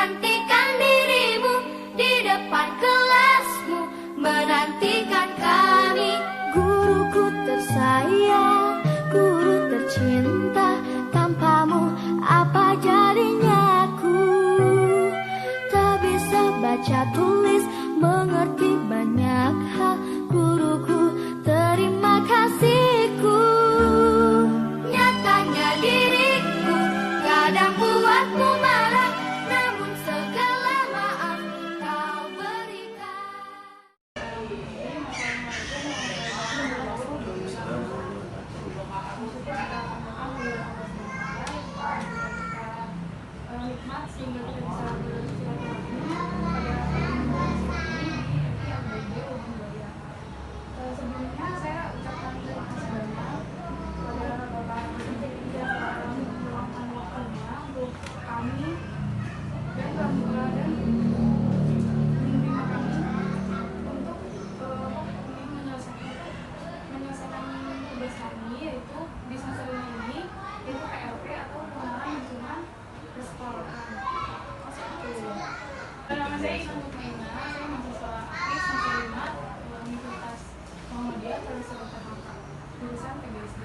menantikan dirimu di depan kelasmu, menantikan kami. Guruku tersayang, guru tercinta, tanpamu apa jadinya aku? Tak bisa baca tulis, mengerti banyak hal. Guruku, terima kasihku. Nyatanya diriku kadang buatmu marah, namun segala maaf kau berikan. Nikmat sehingga kita bisa bersilaturahmi pada ini. Sebelumnya saya ucapkan terima kasih banyak kepada Bapak Menteri yang telah meluangkan waktunya untuk kami dan menerima kami untuk menyelesaikan tugas kami, yaitu di semester ini, yaitu PLP atau pengenalan lingkungan persekolahan. Nama saya Iman Mukmaina, saya mahasiswa aktif semester 5 Universitas Muhammadiyah Darussalam Jakarta, jurusan PGSD.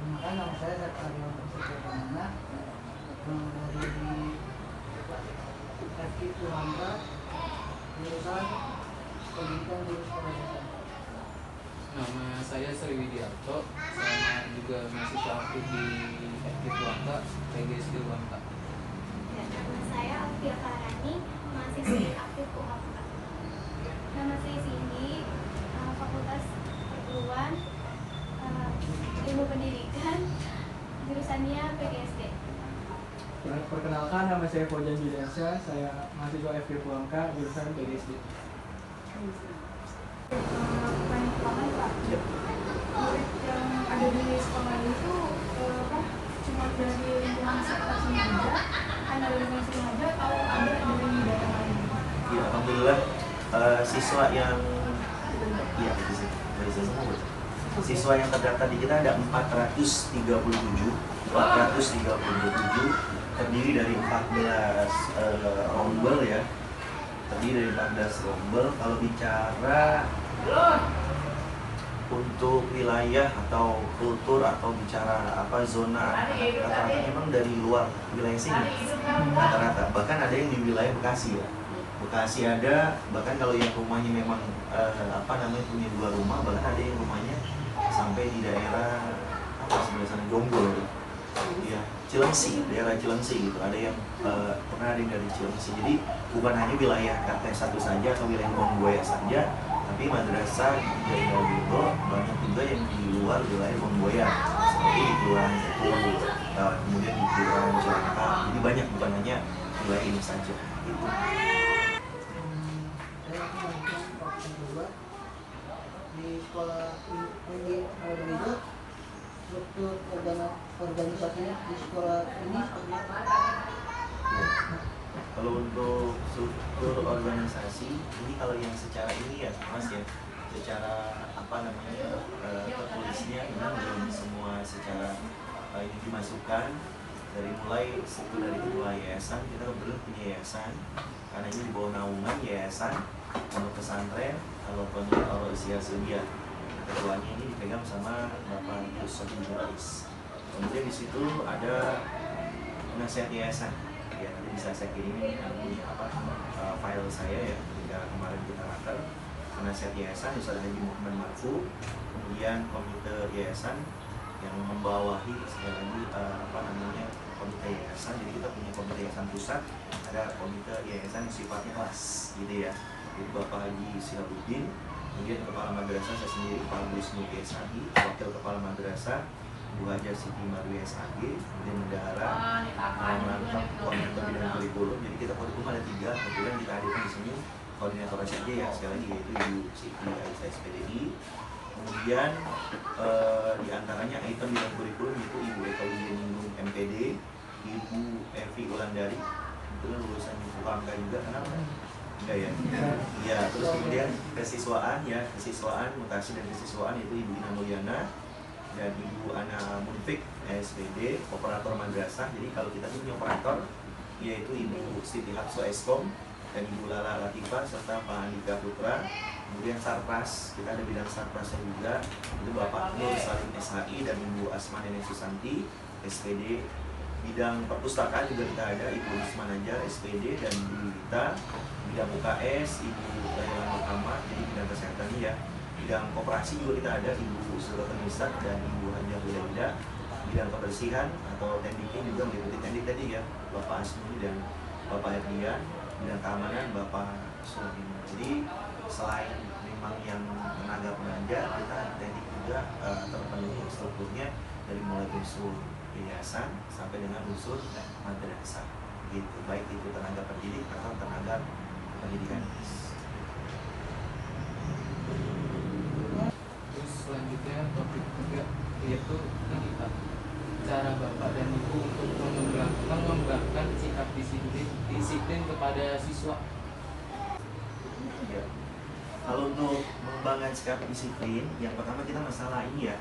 Nama saya Zakaria Persekolahan dari FK Tuhanka, jurusan Pendidikan Guru Sekolah Dasar. Nama saya Sri Widiarto, saya juga mahasiswa aktif di FK Tuhanka, PGSD Tuhanka. Nama saya Alfia Farani, mahasiswi aktif UHAFKA. Nama saya Cindy, Fakultas Perguruan Ilmu Pendidikan, jurusannya PGSD. Perkenalkan, nama saya Fauzan Juliansyah, saya mahasiswa FK Tuhanka, jurusan PGSD. Pertanyaan pertama nih Pak, murid yang ada di sekolah itu cuma dari lingkungan sekitar sini aja, hanya dari lingkungan sini aja, atau ada dari daerah lain? Ya, alhamdulillah siswa yang siswa yang terdaftar di kita ada 437 terdiri dari 14 rombel ya, terdiri dari 14 rombel. Kalau bicara untuk wilayah atau kultur atau bicara apa zona, rata-rata memang dari luar wilayah sini rata-rata, bahkan ada yang di wilayah Bekasi ya. Bekasi ada, bahkan kalau yang rumahnya memang punya 2 rumah, bahkan ada yang rumahnya sampai di daerah sebelah sana Jonggol ya, Cilengsi, daerah Cilengsi gitu. Ada yang pernah ada yang dari Cilengsi. Jadi bukan hanya wilayah KT 1 saja atau wilayah Bonggoya saja, tapi madrasah dari Dago banyak juga yang di luar wilayah Bonggoya, seperti di Kelurahan Teku, kemudian di Kelurahan Cilangka. Jadi banyak, bukan hanya wilayah ini saja gitu. Saya kemarin waktu kedua di sekolah ini berikut struktur organisasinya di sekolah ini seperti apa? Kalau untuk struktur organisasi ini, kalau yang secara ini ya Mas ya, secara tertulisnya memang belum semua secara ini dimasukkan. Dari mulai struktur dari ketua yayasan, kita belum punya yayasan karena ini di bawah naungan yayasan pondok pesantren Al Usia Sudia. Ketuanya ini dipegang sama Bapak Yusuf bin Rais. Kemudian di situ ada penasihat yayasan. Ya, nanti bisa saya kirimin file saya ya, ketika kemarin kita raker. Penasihat yayasan Ustaz Haji Muhammad Marfu, kemudian komite yayasan yang membawahi sekali lagi komite yayasan. Jadi kita punya komite yayasan pusat, ada komite yayasan sifatnya kelas gitu ya. Jadi Bapak Haji Sihabuddin, kemudian kepala madrasah saya sendiri Pak Wisnu SAG, wakil kepala madrasah Bu Haja Siti Marwi SAG, kemudian bendahara Mantap koordinator bidang kurikulum. Jadi kita kurikulum ada 3, kemudian kita hadirkan di sini koordinator saja ya, sekali lagi yaitu Ibu Siti Aisyah SPDI. Kemudian di antaranya item bidang kurikulum yaitu Ibu Eka Wijeningrum MPD, Ibu Evi Ulandari, kebetulan lulusan UKMK juga, kenapa? Enggak ya? Iya, terus kemudian kesiswaan mutasi dan kesiswaan yaitu Ibu Ina Mulyana dan Ibu Ana Munfik SPD, operator madrasah. Jadi kalau kita ini punya operator yaitu Ibu Siti Hapso Eskom dan Ibu Lala Latifah serta Pak Andika Putra. Kemudian Sarpras, kita ada bidang Sarprasnya juga, itu Bapak Nur Salim SHI dan Ibu Asma Nenek Susanti SPD. Bidang perpustakaan juga kita ada Ibu Risma Najar SPD dan Ibu Wita. Bidang UKS Ibu Laila Muhammad, jadi bidang kesehatan ya. Bidang koperasi juga kita ada Ibu Sultan Misak dan Ibu Hajah Wilayda. Bidang kebersihan atau tekniknya juga meliputi teknik tadi ya, Bapak Asmi dan Bapak Herdian. Bidang keamanan Bapak Sulaiman. Jadi selain memang yang tenaga pengajar, kita teknik juga terpenuhi strukturnya dari mulai unsur yayasan sampai dengan unsur madrasah gitu, baik itu tenaga pendidik atau tenaga pendidikan. Terus selanjutnya topik ketiga yaitu ini Pak, cara Bapak dan Ibu untuk mengembangkan sikap disiplin kepada siswa. Ya. Kalau untuk mengembangkan sikap disiplin, yang pertama kita masalah ini ya,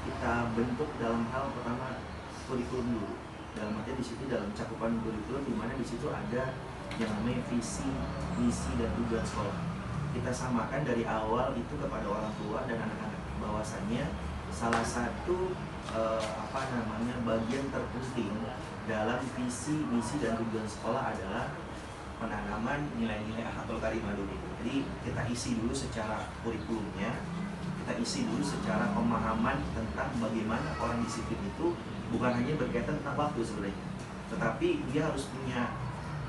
kita bentuk dalam hal pertama kurikulum dulu. Dalam artinya di situ dalam cakupan kurikulum di mana di situ ada yang namanya visi, misi dan tujuan sekolah. Kita samakan dari awal itu kepada orang tua dan anak-anak bahwasannya salah satu bagian terpenting dalam visi, misi dan tujuan sekolah adalah penanaman nilai-nilai akhlakul karimah dulu. Jadi kita isi dulu secara kurikulumnya, kita isi dulu secara pemahaman tentang bagaimana orang disiplin itu bukan hanya berkaitan tentang waktu sebenarnya, tetapi dia harus punya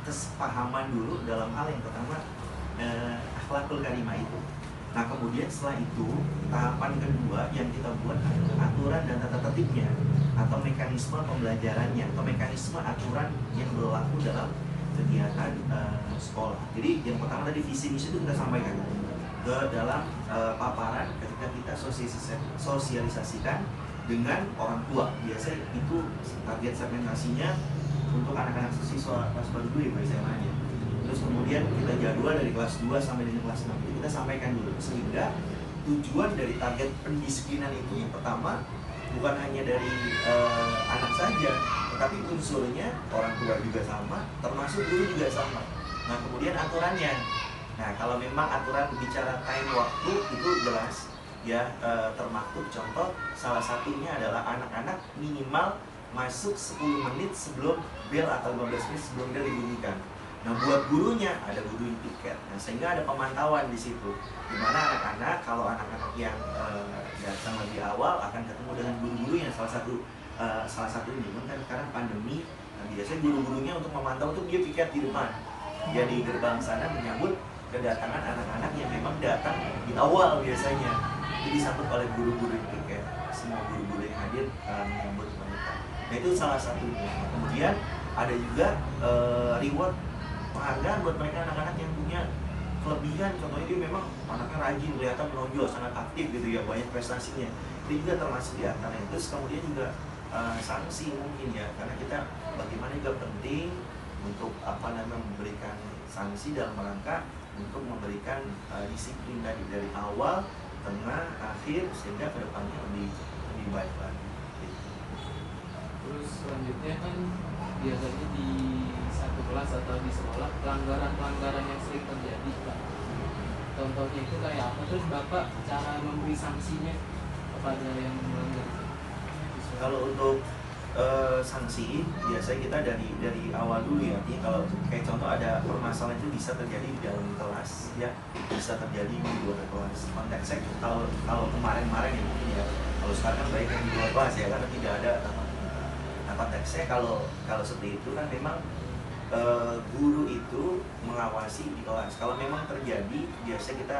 kesepahaman dulu dalam hal yang pertama akhlakul karimah itu. Nah kemudian setelah itu tahapan kedua yang kita buat adalah aturan dan tata tertibnya atau mekanisme pembelajarannya atau mekanisme aturan yang berlaku dalam kegiatan sekolah. Jadi yang pertama tadi visi misi itu kita sampaikan ke dalam paparan ketika kita sosialisasikan dengan orang tua. Biasanya itu target segmentasinya untuk anak-anak siswa kelas baru dulu ya SMA-nya. Terus kemudian kita jadwal dari kelas 2 sampai dengan kelas 6. Jadi kita sampaikan dulu sehingga tujuan dari target pendisiplinan itu yang pertama bukan hanya dari anak saja, tetapi unsurnya orang tua juga sama, termasuk guru juga sama. Nah kemudian aturannya, nah kalau memang aturan bicara time waktu itu jelas ya, termaktub. Contoh salah satunya adalah anak-anak minimal masuk 10 menit sebelum bel atau 15 menit sebelum bel dibunyikan. Nah buat gurunya ada guru tiket, nah sehingga ada pemantauan di situ, dimana anak-anak kalau anak-anak yang datang lebih awal akan ketemu dengan guru-gurunya. Salah satu ini kan sekarang pandemi, nah biasanya guru-gurunya untuk memantau tuh dia piket di depan, dia di gerbang sana menyambut kedatangan anak-anak yang memang datang di awal biasanya. Jadi disambut oleh guru-guru tiket, semua guru-guru yang hadir menyambut mereka. Nah itu salah satunya. Kemudian ada juga reward, penghargaan buat mereka anak-anak yang punya kelebihan. Contohnya dia memang anaknya rajin, kelihatan menonjol, sangat aktif gitu ya, banyak prestasinya. Itu juga termasuk di antara itu. Kemudian juga sanksi mungkin ya, karena kita bagaimana juga penting untuk memberikan sanksi dalam rangka untuk memberikan disiplin dari awal, tengah, akhir, sehingga kedepannya lebih baik lagi. Terus selanjutnya kan biasanya di satu kelas atau di sekolah pelanggaran yang sering terjadi Pak. Contohnya itu kayak apa? Terus Bapak cara memberi sanksinya kepada yang melanggar? Kalau untuk sanksi biasanya kita dari awal dulu ya. Artinya kalau kayak contoh ada permasalahan itu bisa terjadi di dalam kelas ya, bisa terjadi di luar kelas. Konteksnya kalau kemarin-kemarin ya mungkin ya, kalau sekarang kan baik yang di luar kelas ya, karena tidak ada. Nah konteksnya kalau seperti itu kan memang guru itu mengawasi di kelas. Kalau memang terjadi, biasanya kita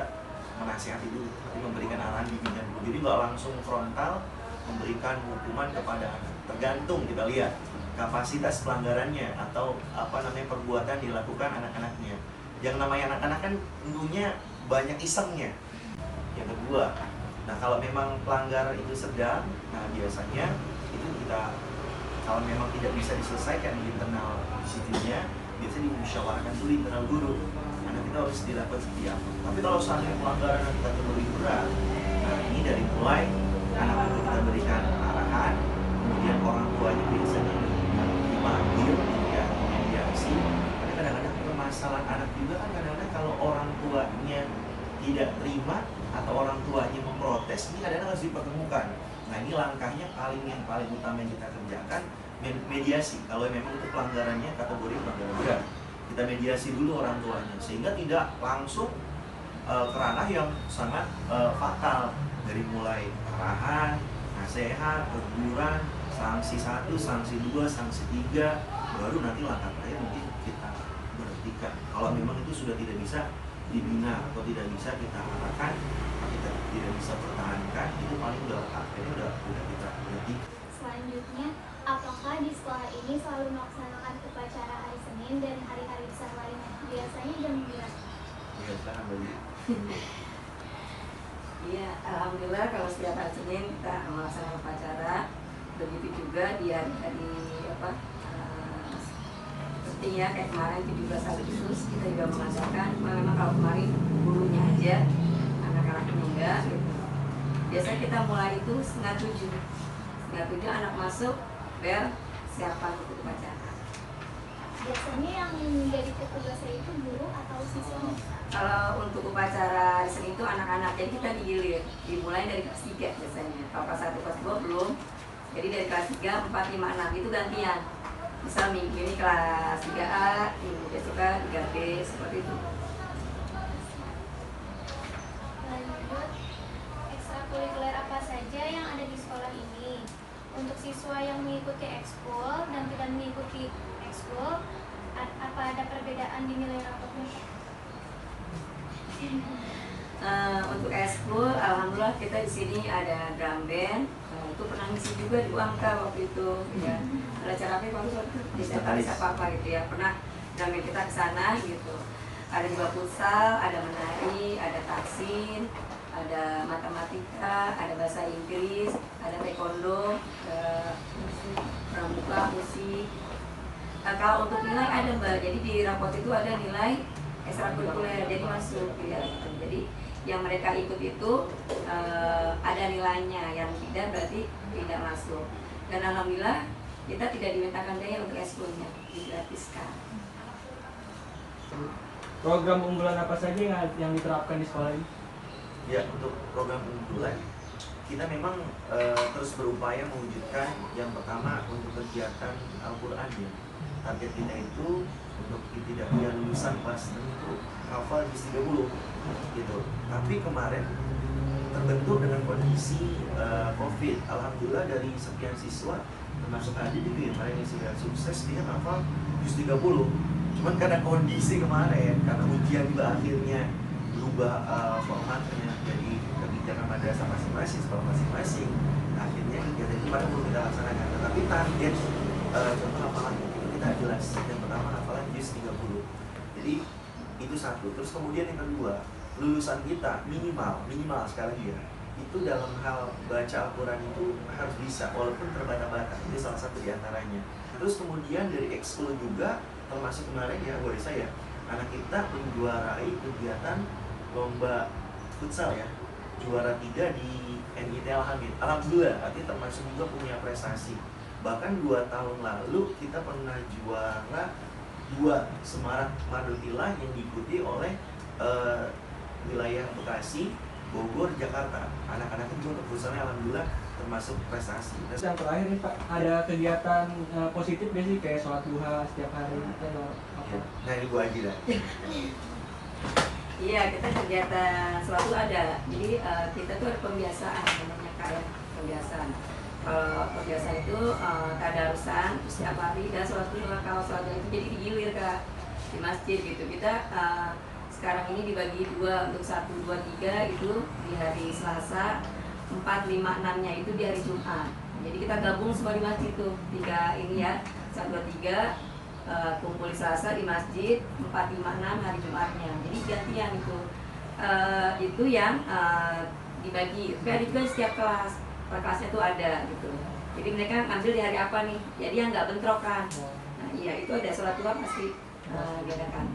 menasihati dulu, tapi memberikan arahan bimbingan dulu. Jadi nggak langsung frontal memberikan hukuman kepada anak. Tergantung kita lihat kapasitas pelanggarannya atau perbuatan dilakukan anak-anaknya. Yang namanya anak-anak kan tentunya banyak isengnya. Yang kedua, nah kalau memang pelanggaran itu sedang, nah biasanya itu kita kalau memang tidak bisa diselesaikan di internal disiplinnya, biasanya dimusyawarahkan dulu internal guru. Karena kita harus dilakukan seperti apa. Tapi kalau seandainya pelanggaran yang kita lebih berat, nah ini dari mulai anak itu kita berikan arahan, kemudian orang tuanya biasanya kan kadang-kadang kalau orang tuanya tidak terima atau orang tuanya memprotes, ini kadang-kadang harus dipertemukan. Nah ini langkahnya yang paling utama yang kita kerjakan, mediasi. Kalau memang itu pelanggarannya kategori pelanggaran berat, kita mediasi dulu orang tuanya sehingga tidak langsung ke ranah yang sangat fatal, dari mulai arahan, nasihat, teguran, sanksi 1, sanksi 2, sanksi 3, baru nanti langkah terakhir mungkin kita berhentikan. Kalau memang itu sudah tidak bisa dibina atau tidak bisa kita arahkan, kita tidak bisa pertahankan, itu paling akhirnya udah kita berhentikan. Selanjutnya, apakah di sekolah ini selalu melaksanakan upacara hari Senin dan hari-hari besar lainnya? Biasanya jam berapa? Ya, silakan bagi. Iya, alhamdulillah kalau setiap hari Senin kita melaksanakan upacara. Begitu juga di hari-hari penting ya, kayak kemarin 17 Agustus kita juga mengadakan. Memang kalau kemarin gurunya aja, anak-anaknya enggak gitu. Biasanya kita mulai itu 6:30. 6:30 anak masuk, bel, siapan untuk upacara. Biasanya yang menjadi petugasnya itu guru atau siswa? Kalau untuk upacara di sini itu anak-anak, jadi kita digilir, dimulai dari kelas 3 biasanya. Kalau kelas 1, kelas 2 belum. Jadi dari kelas 3, 4, 5, 6 itu gantian. Misal minggu ini kelas 3A, minggu besoknya 3B, seperti itu. Lanjut, ekstrakurikuler apa saja yang ada di sekolah ini? Untuk siswa yang mengikuti ekskul dan tidak mengikuti ekskul, apa ada perbedaan di nilai rapotnya? Untuk ekskul, alhamdulillah kita di sini ada drum band. Itu pernah ngisi juga di UAMKA waktu itu. Ya. Ada cara apa waktu itu? Disertalis apa gitu ya. Pernah drum band kita ke sana gitu. Ada juga futsal, ada menari, ada taksin, ada matematika, ada bahasa Inggris, ada taekwondo, pramuka, musik. Kalau untuk nilai ada Mbak, jadi di rapot itu ada nilai ekstrakurikuler, jadi masuk ya. Jadi yang mereka ikut itu ada nilainya, yang tidak berarti tidak masuk. Dan alhamdulillah kita tidak dimintakan biaya untuk ekskulnya, digratiskan. Program unggulan apa saja yang diterapkan di sekolah ini? Ya, untuk program unggulan kita memang terus berupaya mewujudkan yang pertama untuk kegiatan Al-Quran ya. Target kita itu untuk tidak lulusan kelas 6 itu hafal juz 30 gitu. Tapi kemarin terbentur dengan kondisi COVID, alhamdulillah dari sekian siswa termasuk Adi juga yang kemarin yang sudah sukses dia hafal juz 30. Cuman karena kondisi kemarin, karena ujian juga akhirnya berubah formatnya jadi kebijakan madrasah masing-masing, sekolah masing-masing. Akhirnya kegiatan itu pada perlu kita laksanakan. Tetapi target contoh hafalan itu kita jelas. Yang pertama hafalan juz 30. Jadi itu satu. Terus kemudian yang kedua, lulusan kita minimal sekali lagi ya, itu dalam hal baca Al-Quran itu harus bisa walaupun terbata-bata. Ini salah satu diantaranya. Terus kemudian dari ekskul juga termasuk kemarin ya boleh saya anak kita menjuarai kegiatan lomba futsal ya, juara 3 di NIT Al-Hamid. Alhamdulillah, artinya termasuk juga punya prestasi. Bahkan 2 tahun lalu kita pernah juara 2 Semarak Madutilah yang diikuti oleh wilayah Bekasi, Bogor, Jakarta. Anak-anak itu untuk futsalnya alhamdulillah termasuk prestasi. Yang terakhir nih Pak, ada kegiatan positif gak sih kayak sholat duha setiap hari atau apa? Ya. Nah ini Bu Haji dah. Iya, kita kegiatan selalu ada. Jadi kita tuh ada pembiasaan namanya kayak pembiasaan. Kalau pembiasaan itu tadarusan setiap hari dan sholat duha. Kalau sholat duha itu jadi digilir Kak di masjid gitu. Kita sekarang ini dibagi 2 untuk 1, 2, 3 itu di hari Selasa, 4, 5, 6-nya itu di hari Jumat. Jadi kita gabung semua di masjid tuh 3 ini ya, 1, 2, 3 kumpul di Selasa di masjid, 4, 5, 6 hari Jumatnya. Jadi gantian itu yang dibagi. Tapi ada juga setiap kelas, per kelasnya tuh ada gitu. Jadi mereka ngambil di hari apa nih? Jadi yang nggak bentrok kan. Nah iya itu ada sholat duha pasti diadakan.